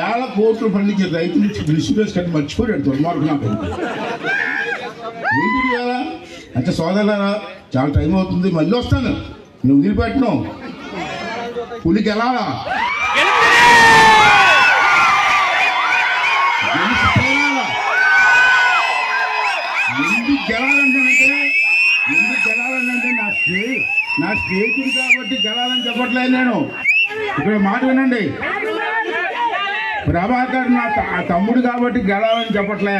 వేల కోట్లు పండించే రైతు నుంచి ఇన్సూరెన్స్ కట్టి మర్చిపోయాడు దుర్మార్గం. నాకు ఏంటి కదా అంటే సోదరులారా, చాలా టైం అవుతుంది, మళ్ళీ వస్తాను, నేను వదిలిపెట్టను. పులికి ఎలా ఎందుకు గెలాలంటే నా స్నేహితుడు కాబట్టి గెలాలని చెప్పట్లేదు నేను. ఇక్కడ మాట వినండి, ప్రభాకర్ నా తమ్ముడు కాబట్టి గెలాలని చెప్పట్లే.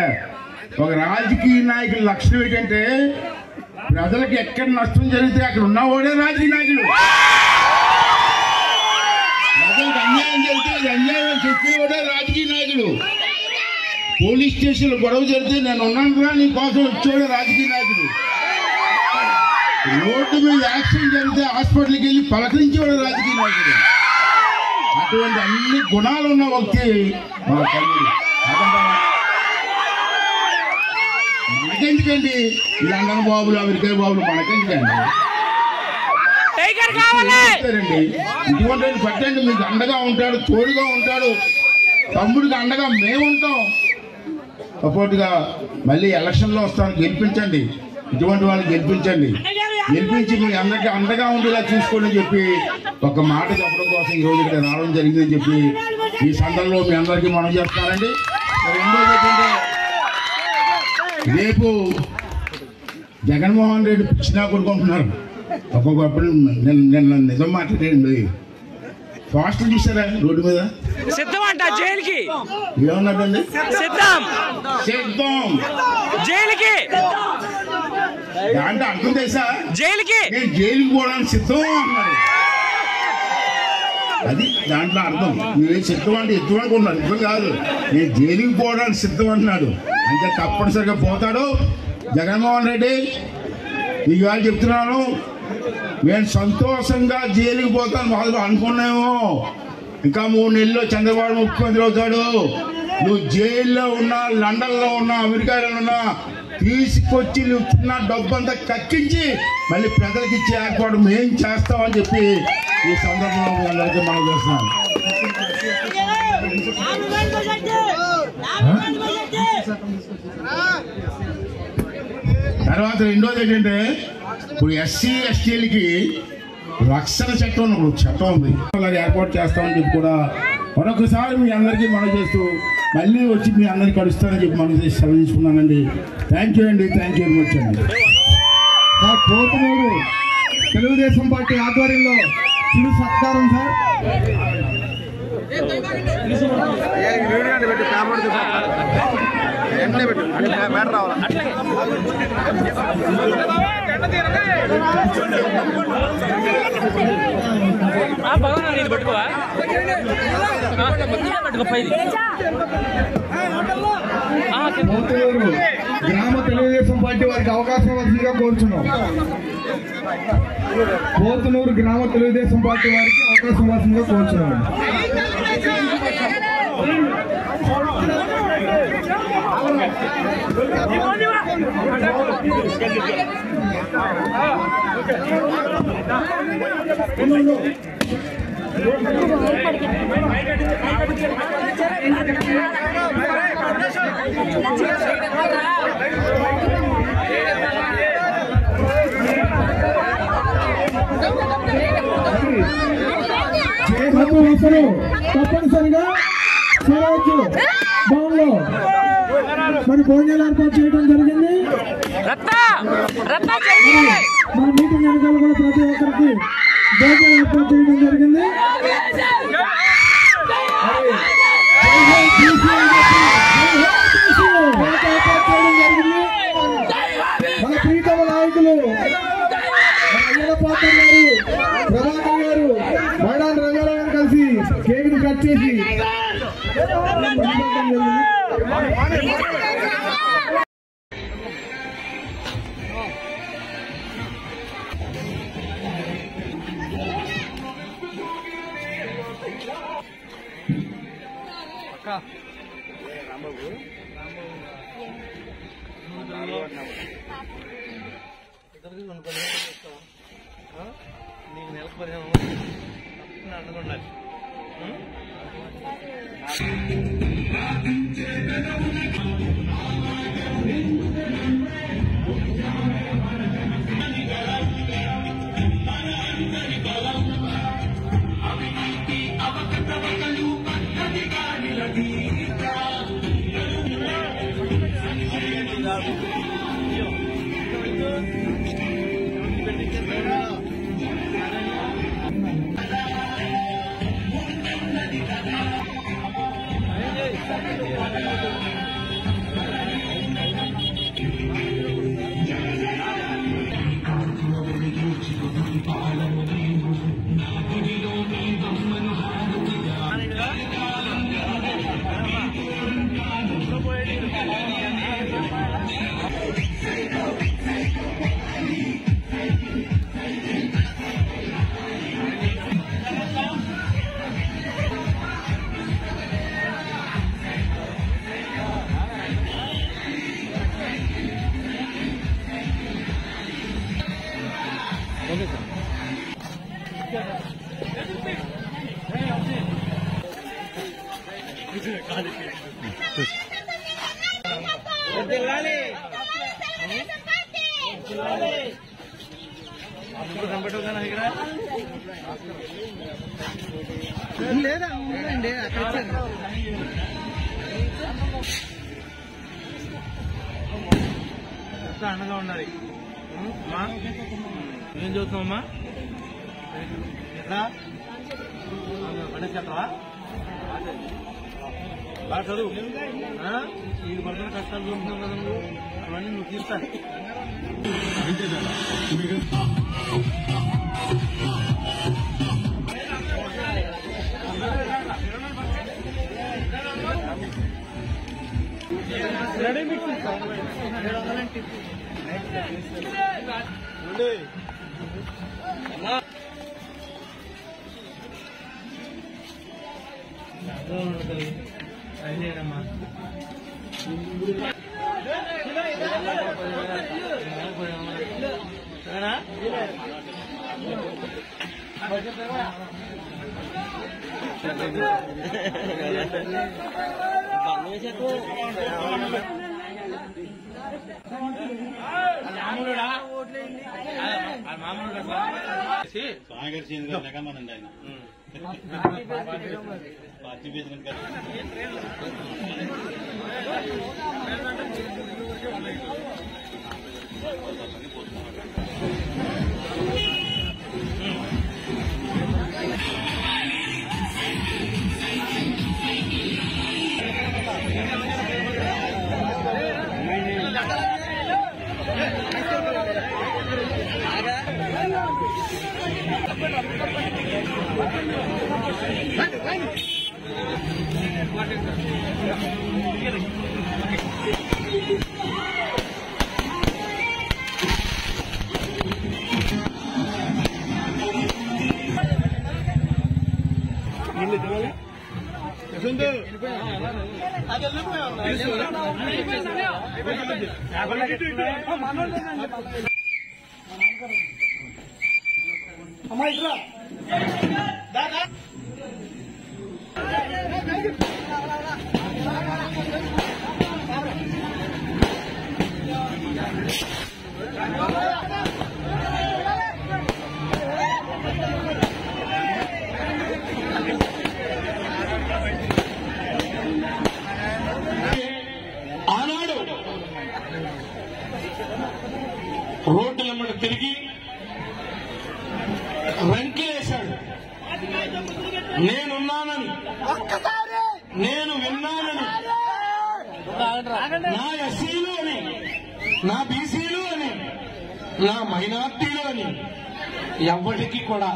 ఒక రాజకీయ నాయకుల లక్షణం ఏంటంటే ప్రజలకు ఎక్కడ నష్టం జరిగితే అక్కడ ఉన్నవాడే రాజకీయ నాయకుడు. ప్రజలకు అన్యాయం జరిగితే అన్యాయం చెప్పేవాడే రాజకీయ నాయకుడు. పోలీస్ స్టేషన్లో గొడవ జరిగితే నేను ఉన్నాను నీ కోసం వచ్చేవాడే రాజకీయ నాయకుడు. రోడ్డు మీద యాక్సిడెంట్ జరిగితే హాస్పిటల్కి వెళ్ళి పలకరించేవాడు రాజకీయ నాయకుడు. అటువంటి అన్ని గుణాలు ఉన్న వ్యక్తి మన తమ్ముడు. మనకెందుకండి లండన్ బాబులు, అమెరికా బాబులు, మనకెందుకండి? ఇటువంటి పట్టండి, మీకు అండగా ఉంటాడు, తోడుగా ఉంటాడు. తమ్ముడికి అండగా మేముంటాం, సపోర్ట్గా. మళ్ళీ ఎలక్షన్లో వస్తాను, గెలిపించండి, ఇటువంటి వాళ్ళని గెలిపించండి. గెలిపించి మీ అందరికీ అండగా ఉండేలా చూసుకోండి అని చెప్పి ఒక మాట చెప్పడం కోసం ఈరోజు ఇక్కడ రావడం జరిగిందని చెప్పి ఈ సందర్భంలో మీ అందరికీ మనం చేస్తానండి. రెండోది ఏంటంటే, రేపు జగన్మోహన్ రెడ్డి పిచ్చినా కొనుక్కుంటున్నారు. ఒక్కొక్కప్పుడు నిన్న నిజం మాట్లాడండి, ఫాస్ట్ చూసారా రోడ్డు మీద సిద్ధం అంట జైలుకి. ఏమన్నాడండి? సిద్ధం జైలుకి. దాంట్లో అర్థం తెలుసా? జైలుకి, నేను జైలుకి పోవడానికి సిద్ధం అన్నాడు. అది దాంట్లో అర్థం. నేను సిద్ధం అంటే ఎత్తు అనుకున్నాను, ఇద్దరు కాదు, నేను జైలుకి పోవడానికి సిద్ధం అంటున్నాడు. అంటే తప్పనిసరిగా పోతాడు జగన్మోహన్ రెడ్డి. నీకు వాళ్ళు చెప్తున్నాను, నేను సంతోషంగా జైలుకి పోతాను వాళ్ళు అనుకున్నామో. ఇంకా 3 నెలల్లో చంద్రబాబు ముఖ్యమంత్రి అవుతాడు. నువ్వు జైల్లో ఉన్నా, లండన్లో ఉన్నా, అమెరికాలో ఉన్నా తీసుకొచ్చి నువ్వు చిన్న డబ్బంతా కక్కించి మళ్ళీ ప్రజలకు ఇచ్చే ఏర్పాటు మేం చేస్తామని చెప్పి ఈ సందర్భంలో మీ అందరికీ మనం చేస్తున్నాం. తర్వాత రెండోది ఏంటంటే, ఇప్పుడు ఎస్సీ ఎస్టీలకి రక్షణ చట్టం ఉంది, అలాగే ఏర్పాటు చేస్తామని చెప్పి కూడా మరొకసారి మీ అందరికీ మనం చేస్తూ మళ్ళీ వచ్చి మీ అందరికీ కలుస్తానని చెప్పి మనం సెలవు తీసుకున్నానండి. థ్యాంక్ యూ అండి, థ్యాంక్ యూ వెరీ మచ్ అండి. పోతునూరు తెలుగుదేశం పార్టీ ఆధ్వర్యంలో చిరు సత్కారం సార్. పోతునూరు గ్రామ తెలుగుదేశం పార్టీ వారికి అవకాశం ఇవ్వాల్సిందిగా కోరుచున్నాం. పోతునూరు గ్రామ తెలుగుదేశం పార్టీ వారికి అవకాశం ఇవ్వాల్సిందిగా కోరుచున్నాం. తప్పనిసరిగా సరోజు భవన్లో మరి భోజనాలు ఏర్పాటు చేయడం జరిగింది. మన మీటింగ్ వెనకాల కూడా ప్రతి ఒక్కరికి భోజనాలు ఏర్పాటు చేయడం జరిగింది. మన ప్రీతమ నాయకులు అయ్యలపాత్ర గారు, ప్రభాకర్ గారు, మైదాన్ రంగారావు కలిసి కేక్ ను కట్ చేసి నీకు నెలకు 15 అండగా ఉండాలి. లేదా ఉందండి అక్కడ అండగా ఉండాలి. అమ్మా ఏం చదువుతున్నావమ్మా? ఎట్లా పడేసేస్తావా? బాగా చదువు. నీకు పడుతున్న కష్టాలు చూస్తున్నావు కదా నువ్వు, అవన్నీ నువ్వు తీర్చాలి. రెడీ మిక్స్ అమ్మా సరేనా? నెగమనండి ఆయన పార్టీ బేసినంత అమ్మా ఇట్లా ఆనాడు రోడ్డులమ్మట తిరిగి రంకేశాడు. నేనున్నానని, నేను విన్నానని, నా ఎస్సీలు అని, నా బీసీలు అని, నా మైనార్టీలు అని ఎవరికి కూడా,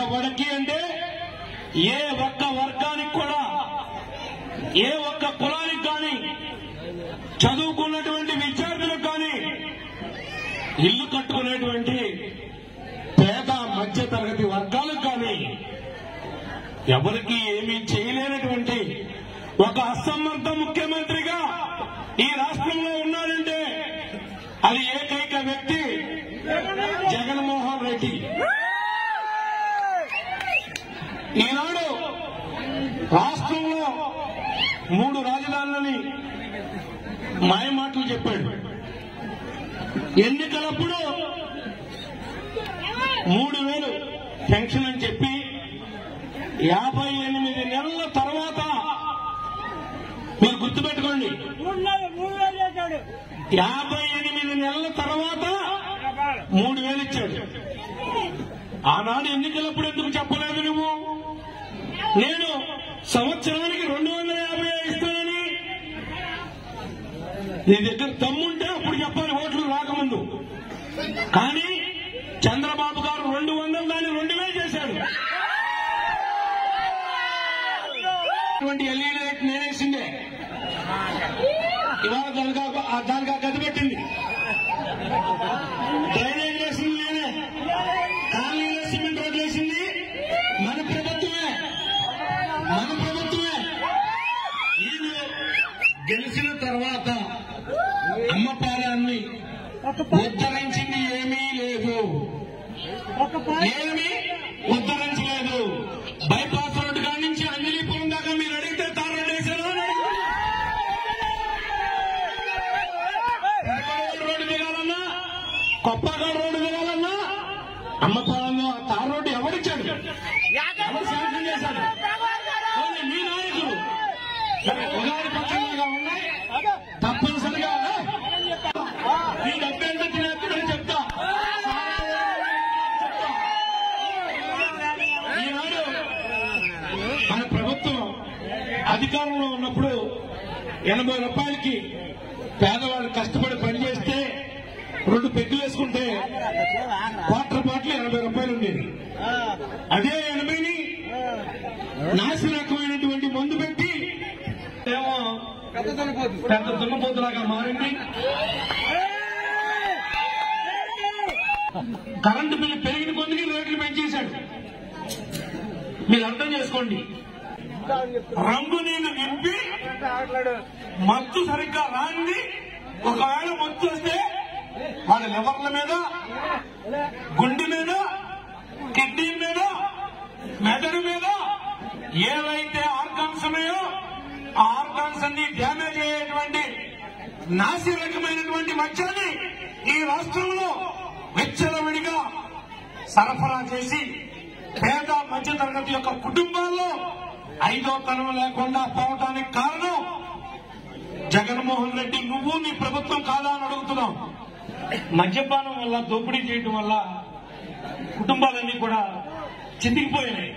ఎవరికి అంటే ఏ ఒక్క వర్గానికి కూడా, ఏ ఒక్క కులానికి కానీ, చదువుకున్నటువంటి విద్యార్థులకు కానీ, ఇల్లు కట్టుకునేటువంటి పేద మధ్య తరగతి వర్గాలకు కానీ ఎవరికి ఏమీ చేయలేనటువంటి ఒక అసమర్థ ముఖ్యమంత్రిగా ఈ రాష్ట్రంలో ఉన్నాడంటే అది ఏకైక వ్యక్తి జగన్మోహన్ రెడ్డి. ఈనాడు రాష్ట్రంలో 3 రాజధానులని మాయమాటలు చెప్పాడు. ఎన్నికలప్పుడు 3000 పెన్షన్ అని చెప్పి 58 నెలల తర్వాత మీరు గుర్తుపెట్టుకోండి, 58 నెలల తర్వాత 3000 ఇచ్చాడు. ఆనాడు ఎన్నికలప్పుడు ఎందుకు చెప్పలేదు నువ్వు? నేను సంవత్సరానికి 250 ఇస్తానని నీ దగ్గర దమ్ముంటే అప్పుడు చెప్పాలి, ఓట్లు రాకముందు. కానీ చంద్రబాబు గారు 200 దాన్ని 2000 చేశాడు. ఎల్ఈడి లైట్ నేనేసిందే, ఇవాళ దానికి గది పెట్టింది. డ్రైనేజ్ వేసింది నేనే, కాలనీలో సిమెంట్ రోడ్లు వేసింది మన ప్రభుత్వమే. ఇది గెలిచిన తర్వాత అమ్మపాలెన్ని ఉద్ధరించింది ఏమీ లేదు, ఏమీ ఉద్ధరించలేదు. బైపాస్ రోడ్డు కాడి నుంచి అంజలీపురం దాకా మీరు అడిగితే తారు వేశారు. రోడ్డు దిగాలన్నా, కొప్పగల్ రోడ్డు దిగాలన్నా అమ్మపాలెంలో ఆ తారు రోడ్డు ఎవరిచ్చాడు? ఎవరు శాంక్షన్ చేశాడు? మీ నాయకులు. ఉగాది పక్షంగా ఉన్నాయి, తప్పనిసరిగా ఈ డబ్బేంటో తినేస్తుందని చెప్తా. ఈనాడు మన ప్రభుత్వం అధికారంలో ఉన్నప్పుడు 80 రూపాయలకి పేదవాళ్ళు కష్టపడి పనిచేస్తే 2 పెగ్గులు వేసుకుంటే క్వార్టర్ బాటిల్ 80 రూపాయలు ఉండేది. అదే 80ని నాసి రకమైనటువంటి మందు పెట్టి ఏమో పెద్ద దున్నపోతులాగా మారింది. కరెంటు బిల్లు పెరిగిన కొద్దికి రేట్లు పెంచేశాడు. మీరు అర్థం చేసుకోండి. రంగు నీళ్లు నింపి మత్తు సరిగ్గా రాంది, ఒకవేళ మత్తు వస్తే వాళ్ళ లివర్ల మీద, గుండె మీద, కిడ్నీ మీద, మెదడు మీద ఏవైతే ఆర్గాన్స్ ఉన్నాయో ఆ ఆర్గాన్స్ అన్ని డ్యామేజ్ అయ్యేటువంటి నాసి రకమైనటువంటి మద్యాన్ని ఈ రాష్ట్రంలో విచ్చలవిడిగా సరఫరా చేసి పేద మధ్యతరగతి యొక్క కుటుంబాల్లో 5వ తరం లేకుండా పోవటానికి కారణం జగన్మోహన్ రెడ్డి. నువ్వు నీ ప్రభుత్వం కాదా అని అడుగుతున్నాం. మద్యపానం వల్ల, దోపిడీ చేయడం వల్ల కుటుంబాలన్నీ కూడా చితికిపోయినాయి.